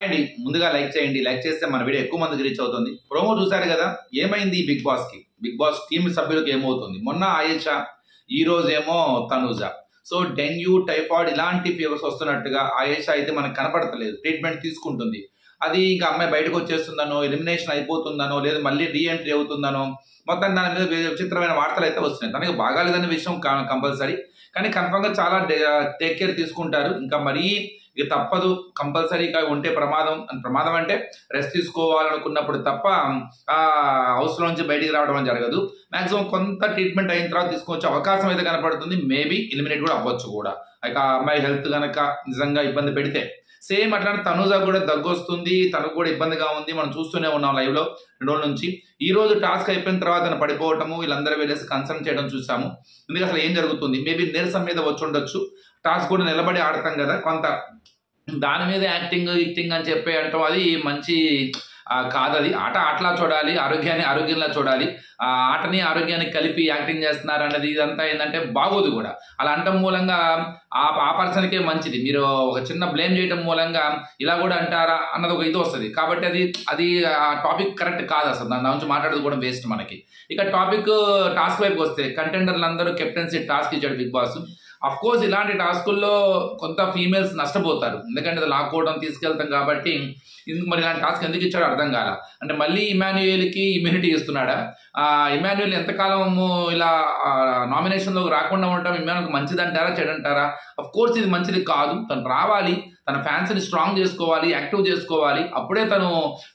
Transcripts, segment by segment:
అండి ముందుగా లైక్ చేయండి. లైక్ చేస్తే మన వీడియో ఎక్కువ మందికి రీచ్ అవుతుంది. ప్రోమో చూసారు కదా, ఏమైంది బిగ్ బాస్ కి, బిగ్ బాస్ టీమ్ సభ్యులకు ఏమవుతుంది? మొన్న ఆయేషా, ఈ రోజేమో తనూజ. సో డెంగ్యూ, టైఫాయిడ్ ఇలాంటి ఫీవర్స్ వస్తున్నట్టుగా ఆయేషా అయితే మనకు కనపడతలేదు, ట్రీట్మెంట్ తీసుకుంటుంది. అది ఇంకా అమ్మాయి బయటకు వచ్చేస్తుందనో, ఎలిమినేషన్ అయిపోతుందనో, లేదా మళ్ళీ రీఎంట్రీ అవుతుందనో, మొత్తం దాని మీద విచిత్రమైన వార్తలు అయితే వస్తున్నాయి. తనకి బాగాలేదనే విషయం కంపల్సరీ, కానీ కన్ఫర్మ్ గా చాలా టేక్ కేర్ తీసుకుంటారు. ఇంకా మరీ ఇక తప్పదు, కంపల్సరీగా ఉంటే ప్రమాదం అంటే రెస్ట్ తీసుకోవాలనుకున్నప్పుడు తప్ప ఆ హౌస్ నుంచి బయటికి రావడం అని జరగదు. మాక్సిమం కొంత ట్రీట్మెంట్ అయిన తర్వాత తీసుకొచ్చే అవకాశం అయితే కనపడుతుంది. మేబీ ఎలిమినేట్ కూడా అవ్వచ్చు కూడా, ఇక అమ్మాయి హెల్త్ కనుక నిజంగా ఇబ్బంది పెడితే. సేమ్ అట్లాంటి తనూజ కూడా దగ్గు వస్తుంది, తనకు కూడా ఇబ్బందిగా ఉంది. మనం చూస్తూనే ఉన్నాం లైవ్ లో 2 రోజుల నుంచి. ఈ రోజు టాస్క్ అయిపోయిన తర్వాత తను పడిపోవటము, వీళ్ళందరూ వెళ్ళేసి కన్సర్న్ చేయడం చూసాము. ఎందుకంటే అసలు ఏం జరుగుతుంది, మేబీ నీరసం మీద వచ్చి ఉండొచ్చు. టాస్క్ కూడా నిలబడి ఆడతాం కదా, కొంత దాని మీద యాక్టింగ్ అని చెప్పి అంటాం. అది మంచి కాదది. ఆట ఆటలా చూడాలి, ఆరోగ్యాన్ని ఆరోగ్యంలా చూడాలి. ఆ ఆటని ఆరోగ్యాన్ని కలిపి యాక్టింగ్ చేస్తున్నారు అన్నది ఇదంతా ఏంటంటే బాగోదు కూడా. అలా అనటం మూలంగా ఆ పర్సన్కే మంచిది. మీరు ఒక చిన్న బ్లేమ్ చేయడం మూలంగా ఇలా కూడా అంటారా అన్నది ఒక ఇది వస్తుంది. కాబట్టి అది ఆ టాపిక్ కరెక్ట్ కాదు. అసలు దాని గురించి మాట్లాడదు కూడా వేస్ట్ మనకి. ఇక టాస్క్ వైపుకి వస్తే, కంటెండర్లు అందరూ కెప్టెన్సీ టాస్క్ ఇచ్చాడు బిగ్ బాస్. అఫ్ కోర్స్ ఇలాంటి టాస్కుల్లో కొంత ఫీమేల్స్ నష్టపోతారు, ఎందుకంటే అది లాక్కోవడం తీసుకెళ్తాం కాబట్టి. మరి ఇలాంటి టాస్క్ ఎందుకు ఇచ్చాడో అర్థం కాల. అంటే మళ్ళీ ఇమాన్యుయల్కి ఇమ్యూనిటీ ఇస్తున్నాడా? ఇమాన్యుయల్ ఎంతకాలం ఇలా నామినేషన్లోకి రాకుండా ఉండటం ఇమాన్యుయల్కి మంచిదంటారా చెడంటారా? అఫ్ కోర్స్ ఇది మంచిది కాదు. తను రావాలి, తన ఫ్యాన్స్ని స్ట్రాంగ్ చేసుకోవాలి, యాక్టివ్ చేసుకోవాలి, అప్పుడే తను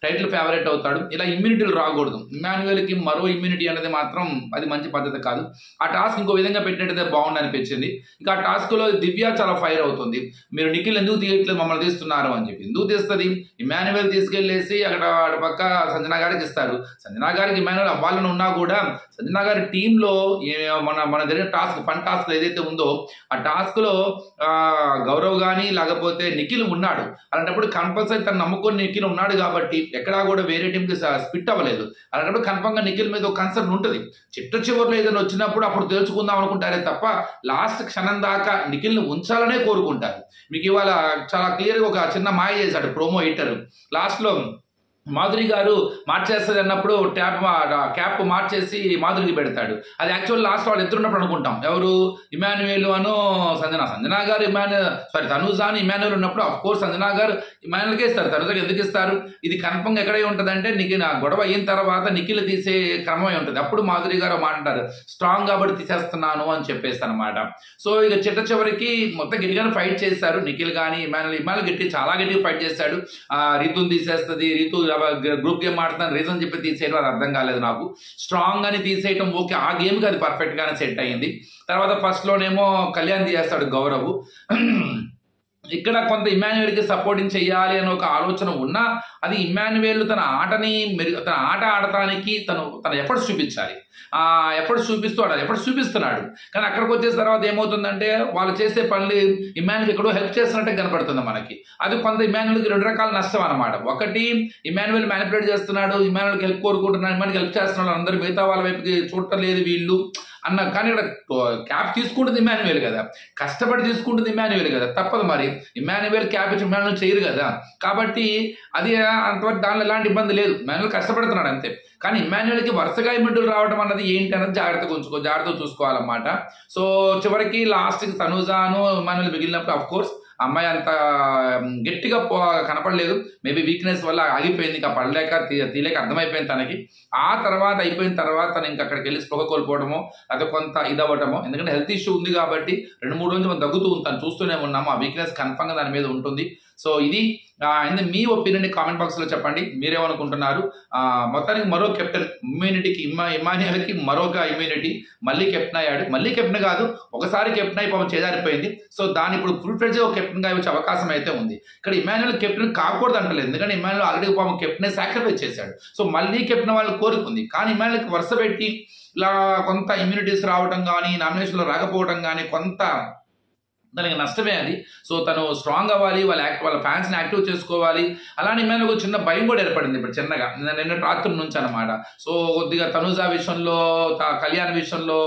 టైటిల్ ఫేవరెట్ అవుతాడు. ఇలా ఇమ్యూనిటీలు రాకూడదు. ఇమాన్యుయల్కి మరో ఇమ్యూనిటీ అనేది మాత్రం అది మంచి పద్ధతి కాదు. ఆ టాస్క్ ఇంకో విధంగా పెట్టినట్టయితే బాగుంది అనిపించింది. ఇంకా ఆ టాస్క్లో దివ్య చాలా ఫైర్ అవుతుంది. మీరు నిఖిల్ ఎందుకు తీయట్లేదు, మమ్మల్ని తీస్తున్నారు అని చెప్పి. ఎందుకు తీస్తుంది? ఇమాన్యుయల్ తీసుకెళ్లేసి అక్కడ పక్క సంజనా గారికి ఇస్తారు. సంజనా గారికి ఇమాన్యుయల్ అవ్వాలని ఉన్నా కూడా సంజనా గారి టీంలో మన జరిగిన టాస్క్, ఫన్ టాస్క్ ఏదైతే ఉందో ఆ టాస్క్లో గౌరవ్ కానీ లేకపోతే నిఖిల్ ఉన్నాడు. అలాంటప్పుడు కంపల్సరీ తను నమ్ముకొని నిఖిల్ ఉన్నాడు కాబట్టి ఎక్కడా కూడా వేరే టీంకి స్పిట్ అవ్వలేదు. అలాంటప్పుడు కన్ఫర్మ్ గా నిఖిల్ మీద ఒక కన్సర్న్ ఉంటుంది. చివరిలో ఏదైనా వచ్చినప్పుడు అప్పుడు తెలుసుకుందాం అనుకుంటారే తప్ప లాస్ట్ క్షణం దాకా నిఖిల్ని ఉంచాలనే కోరుకుంటారు. మీకు ఇవాళ చాలా క్లియర్గా ఒక చిన్న మాయ చేశాడు ప్రోమో ఎడిటర్. లాస్ట్లో మాధురి గారు మార్చేస్తుంది అన్నప్పుడు క్యాప్ మార్చేసి మాధురికి పెడతాడు. అది యాక్చువల్ లాస్ట్ వాళ్ళు ఎదురున్నప్పుడు అనుకుంటాం. ఎవరు? ఇమాన్యుయల్ అను సంజనా గారు తనూజ అని ఇమాన్యుయల్ ఉన్నప్పుడు అఫ్ కోర్స్ సంజనా గారు ఇమాన్యుయల్కే ఇస్తారు. తనూజకి ఎందుకు ఇస్తారు? ఇది కన్ఫర్మ్ ఎక్కడే ఉంటుందంటే గొడవ అయిన తర్వాత నిఖిల్ తీసే క్రమమే ఉంటుంది. అప్పుడు మాధురి గారు మాట్లాడారు, స్ట్రాంగ్ కాబట్టి తీసేస్తున్నాను అని చెప్పేసి అనమాట. సో ఇక చివరికి మొత్తం గట్టిగానే ఫైట్ చేశారు నిఖిల్ కానీ ఇమాన్యుయల్ చాలా గట్టిగా ఫైట్ చేశాడు. రీతుని తీసేస్తుంది, రీతు గ్రూప్ గేమ్ ఆడుతాను రీజన్ చెప్పి తీసేయడం అది అర్థం కాలేదు నాకు. స్ట్రాంగ్ అని తీసేయటం ఓకే, ఆ గేమ్కి అది పర్ఫెక్ట్ గానే సెట్ అయ్యింది. తర్వాత ఫస్ట్ లోనేమో కళ్యాణ్ తీసేస్తాడు గౌరవ్. ఇక్కడ కొంత ఇమాన్యుయల్కి సపోర్టింగ్ చేయాలి అని ఒక ఆలోచన ఉన్నా అది ఇమాన్యుయల్ తన ఆట ఆడటానికి తన ఎఫర్ట్స్ చూపించాలి. ఆ ఎఫర్ట్స్ చూపిస్తున్నాడు. కానీ అక్కడికి వచ్చేసిన తర్వాత ఏమవుతుందంటే వాళ్ళు చేసే పనులు ఇమాన్యుయల్ ఎక్కడో హెల్ప్ చేస్తున్నట్టే కనపడుతుంది మనకి. అది కొంత ఇమాన్యుయల్కి 2 రకాల నష్టం అనమాట. ఒకటి, ఇమాన్యుయల్ మ్యానిపులేట్ చేస్తున్నాడు, ఇమాన్యుయల్కి హెల్ప్ కోరుకుంటున్నాడు, ఇమాన్యుయల్కి హెల్ప్ చేస్తున్నాడు, అందరూ మిగతా వాళ్ళ వైపుకి చూడటం లేదు వీళ్ళు అన్న. కానీ ఇక్కడ క్యాప్ తీసుకుంటుంది ఇమాన్యుయల్ కదా, కష్టపడి తీసుకుంటుంది ఇమాన్యుయల్ కదా, తప్పదు. మరి ఇమాన్యుయల్ క్యాప్ ఇచ్చి ఇమాన్యుయల్ చేయరు కదా, కాబట్టి అది అంతవరకు దానిలో ఎలాంటి ఇబ్బంది లేదు. ఇమాన్యుయల్ కష్టపడుతున్నాడు అంతే. కానీ ఇమాన్యుయల్కి వరుసగా ఇమ్యూనిటీలు రావడం అన్నది ఏంటి అన్నది జాగ్రత్తగా చూసుకోవాలన్నమాట. సో చివరికి లాస్ట్కి తనూజాను ఇమాన్యుయల్ మిగిలినప్పుడు అఫ్ కోర్స్ అమ్మాయి అంత గట్టిగా కనపడలేదు. మేబీ వీక్నెస్ వల్ల ఆగిపోయింది, ఇంకా పడలేక తీలేక అర్థమైపోయింది తనకి. ఆ తర్వాత అయిపోయిన తర్వాత తను ఇంకా అక్కడికి వెళ్ళి స్పృహ కోల్పోవడమో అది కొంత ఇదవ్వటమో, ఎందుకంటే హెల్త్ ఇష్యూ ఉంది కాబట్టి 2-3 రోజులు మనం దగ్గుతూ ఉంటాను, చూస్తూనే ఉన్నాము. ఆ వీక్నెస్ కన్ఫర్మ్గా దాని మీద ఉంటుంది. సో ఇది మీ ఒపీనియన్ కామెంట్ బాక్స్లో చెప్పండి, మీరేమనుకుంటున్నారు? మొత్తానికి మరో కెప్టెన్ ఇమ్యూనిటీకి ఇమాన్యుయల్కి మరొక ఇమ్యూనిటీ, మళ్ళీ కెప్టెన్ అయ్యాడు. మళ్ళీ కెప్టెన్ కాదు, ఒకసారి కెప్టెన్ అయి పాపం చేజారిపోయింది. సో దాన్ని ఇప్పుడు ఫుల్ ఫ్లెడ్జ్గా ఒక కెప్టెన్గా వచ్చే అవకాశం అయితే ఉంది. ఇక్కడ ఇమాన్యుయల్ కెప్టెన్ కాకూడదు అంటలేదు, ఎందుకంటే ఇమాన్యుయల్ ఆల్రెడీ పాపం కెప్టెన్ సాక్రిఫైస్ చేశాడు. సో మళ్ళీ కెప్టెన్ వాళ్ళు కోరుకుంది. కానీ ఇమాన్యుయల్కి వరుస పెట్టి ఇలా కొంత ఇమ్యూనిటీస్ రావడం కానీ, నామినేషన్లో రాకపోవడం కానీ కొంత దానికి నష్టమే అది. సో తను స్ట్రాంగ్ అవ్వాలి, వాళ్ళ ఫ్యాన్స్ని యాక్టివ్ చేసుకోవాలి. అలానే ఇమాన్యుయల్కి ఒక చిన్న భయం కూడా ఏర్పడింది ఇప్పుడు చిన్నగా నిన్న రాత్రి నుంచి అనమాట. సో కొద్దిగా తనూజ విషయంలో, కళ్యాణ్ విషయంలో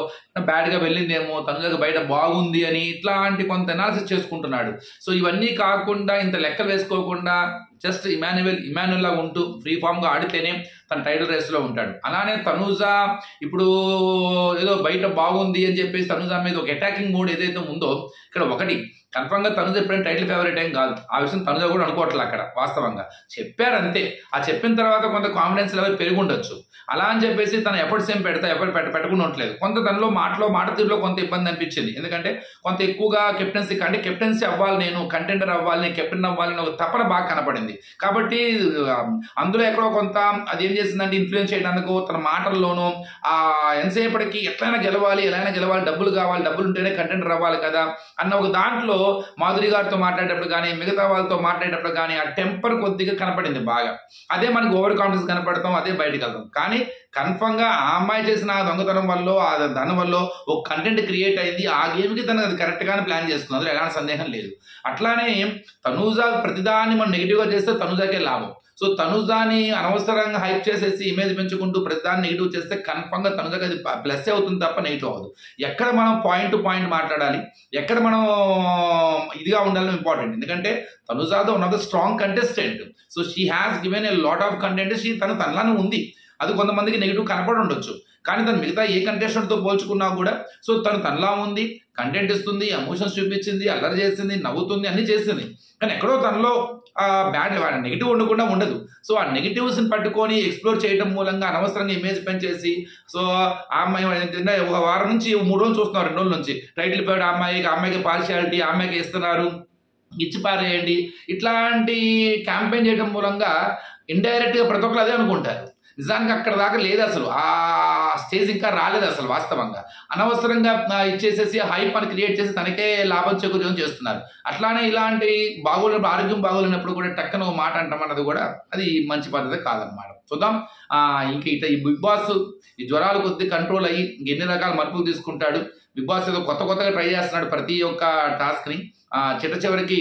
బ్యాడ్గా వెళ్ళిందేమో, తనూజకి బయట బాగుంది అని ఇట్లాంటి కొంత అనాలిసిస్ చేసుకుంటున్నాడు. సో ఇవన్నీ కాకుండా ఇంత లెక్కలు వేసుకోకుండా జస్ట్ ఇమాన్యుల్ లాగా ఉంటూ ఫ్రీ ఫామ్గా ఆడితేనే తన టైటిల్ రేస్లో ఉంటాడు. అలానే తనూజ ఇప్పుడు ఏదో బయట బాగుంది అని చెప్పేసి తనూజ మీద ఒక అటాకింగ్ మూడ్ ఏదైతే ఉందో ఇక్కడ ఒకటి కన్ఫర్మ్గా తనుజ ఎప్పుడైనా టైటిల్ ఫేవరెట్ ఏం కాదు. ఆ విషయం తనుజ కూడా అనుకోవట్లేదు అక్కడ. వాస్తవంగా చెప్పారంతే. ఆ చెప్పిన తర్వాత కొంత కాన్ఫిడెన్స్ లెవెల్ పెరిగి ఉండొచ్చు. అలా అని చెప్పేసి తన ఎఫర్ట్స్ ఏం పెట్టకుండా ఉండట్లేదు. కొంత తనలో మాట తీరులో కొంత ఇబ్బంది అనిపించింది. ఎందుకంటే కొంత ఎక్కువగా కెప్టెన్సీ అవ్వాలి, నేను కంటెండర్ అవ్వాలి, నేను కెప్టెన్ అవ్వాలి అని ఒక తపన బాగా కనపడింది. కాబట్టి అందులో ఎక్కడో కొంత అది ఏం చేసిందంటే ఇన్ఫ్లుయెన్స్ చేయడానికి తన మాటల్లోనూ ఎంతసేపటికి ఎట్లయినా గెలవాలి, డబ్బులు కావాలి, డబ్బులు ఉంటేనే కంటెండర్ అవ్వాలి కదా అన్న ఒక దాంట్లో మాధురి గారితో మాట్లాడేటప్పుడు కానీ మిగతా వాళ్ళతో మాట్లాడేటప్పుడు కానీ ఆ టెంపర్ కొద్దిగా కనపడింది బాగా. అదే మనకు ఓవర్ కాన్ఫిడెన్స్ కనపడతాం, అదే బయటకు వెళ్తాం. కానీ కన్ఫర్మ్గా ఆ అమ్మాయి చేసిన ఆ దొంగతనం వల్ల ఆ దాని వల్ల ఒక కంటెంట్ క్రియేట్ అయింది. ఆ గేమ్కి తను అది కరెక్ట్గానే ప్లాన్ చేసుకుంది, అందులో ఎలాంటి సందేహం లేదు. అట్లానే తనూజ ప్రతిదాన్ని మనం నెగిటివ్గా చేస్తే తనూజకే లాభం. సో తనూజాని అనవసరంగా హైప్ చేసేసి ఇమేజ్ పెంచుకుంటూ ప్రతిదాన్ని నెగిటివ్ చేస్తే కన్ఫర్మ్గా తనూజకి అది ప్లస్ అవుతుంది తప్ప నెగిటివ్ అవ్వదు. ఎక్కడ మనం పాయింట్ టు పాయింట్ మాట్లాడాలి, ఎక్కడ మనం ఇదిగా ఉండాలని ఇంపార్టెంట్. ఎందుకంటే తనూజాతో one of the strong contestant. So she has given a lot of content. తనలానే ఉంది. అది కొంతమందికి నెగిటివ్ కనపడి ఉండొచ్చు, కానీ తను మిగతా ఏ కంటెస్టెంట్తో పోల్చుకున్నా కూడా సో తనలా ఉంది, కంటెంట్ ఇస్తుంది, ఎమోషన్స్ చూపించింది, అల్లరి చేసింది, నవ్వుతుంది, అన్ని చేసింది. కానీ ఎక్కడో తనలో బ్యాడ్ నెగిటివ్ ఉండకుండా ఉండదు. సో ఆ నెగిటివ్స్ని పట్టుకొని ఎక్స్ప్లోర్ చేయడం మూలంగా అనవసరంగా ఇమేజ్ పెంచేసి సో ఆ అమ్మాయి ఒక వారం నుంచి 3 రోజులు చూస్తున్నారు, 2 రోజుల నుంచి టైటిల్ పేరు అమ్మాయికి పార్షియాలిటీ, అమ్మాయికి ఇస్తున్నారు, ఇచ్చి పారేయండి, ఇట్లాంటి క్యాంపెయిన్ చేయడం మూలంగా ఇండైరెక్ట్గా ప్రతి ఒక్కరు అదే అనుకుంటారు. నిజానికి అక్కడ దాకా లేదు, అసలు ఆ స్టేజ్ ఇంకా రాలేదు అసలు. వాస్తవంగా అనవసరంగా ఇచ్చేసేసి హైప్ అని క్రియేట్ చేసి తనకే లాభం చేకూర్చడం చేస్తున్నారు. అట్లానే ఇలాంటి ఆరోగ్యం బాగోలేనప్పుడు కూడా టక్కన ఒక మాట అంటాం అన్నది కూడా అది మంచి పద్ధతి కాదనమాట. చూద్దాం ఇంకా ఈ బిగ్ బాస్ ఈ జ్వరాలు కొద్ది కంట్రోల్ అయ్యి ఎన్ని రకాల మలుపులు తీసుకుంటాడు. బిగ్ బాస్ ఏదో కొత్తగా ట్రై చేస్తున్నాడు ప్రతి ఒక్క టాస్క్ని. చివరికి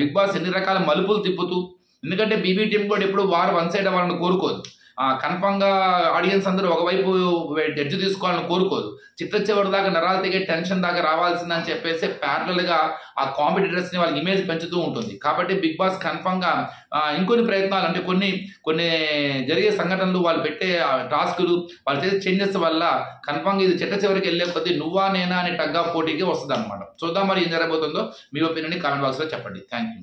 బిగ్ బాస్ ఎన్ని రకాల మలుపులు తిప్పుతూ, ఎందుకంటే బీబీ టీం కూడా ఎప్పుడు వారు వన్ సైడ్ అవ్వాలని కోరుకోదు. కన్ఫర్మ్గా ఆడియన్స్ అందరూ ఒకవైపు ఎడ్జ్ తీసుకోవాలని కోరుకోదు. చివరి దాకా నరాలు తెగే టెన్షన్ దాకా రావాల్సిందని చెప్పేసి ప్యారలల్గా ఆ కాంపిటీటర్స్ని వాళ్ళకి ఇమేజ్ పెంచుతూ ఉంటుంది. కాబట్టి బిగ్ బాస్ కన్ఫర్మ్గా ఇంకొన్ని ప్రయత్నాలు, అంటే కొన్ని జరిగే సంఘటనలు, వాళ్ళు పెట్టే టాస్కులు, వాళ్ళు చేసే చేంజెస్ వల్ల కన్ఫర్మ్గా ఇది చివరికి వెళ్ళే కొద్దీ నువ్వా నేనా అనే టగ్ ఆఫ్ పోటీకి వస్తుంది అనమాట. చూద్దాం మరి ఏం జరగబోతుందో. మీ ఒపీనియన్ కామెంట్ బాక్స్లో చెప్పండి. Thank you.